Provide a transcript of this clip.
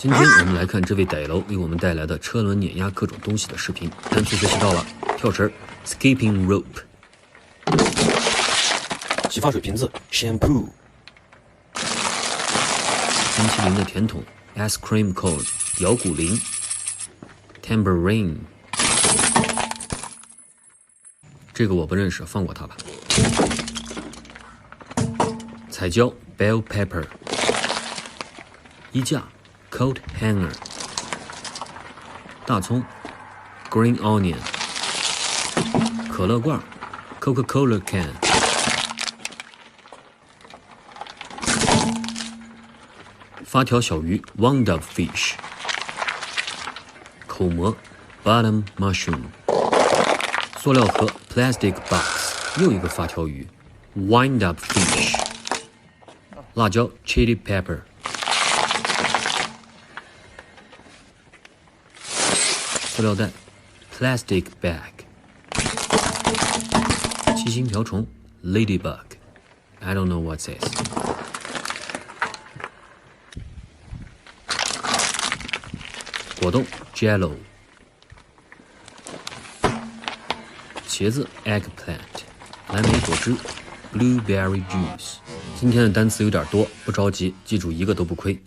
今天我们来看这位歹楼为我们带来的车轮碾压各种东西的视频。单词学习到了，跳绳 skipping rope， 洗发水瓶子 shampoo， 冰淇淋的甜筒 ice cream cone， 摇鼓铃 tambourine， 这个我不认识，放过它吧。彩椒 bell pepper， 衣架 coat hanger， 大葱 green onion， 可乐罐 Coca-Cola can， 发条小鱼 wound up fish， 口蘑 bottom mushroom， 塑料盒 plastic box， 又一个发条鱼 wind up fish， 辣椒 chili pepper， 塑料袋 plastic bag， 七星瓢虫 ladybug， I don't know what this is。 果冻 jello， 茄子 eggplant， 蓝莓果汁 blueberry juice。 今天的单词有点多，不着急，记住一个都不亏。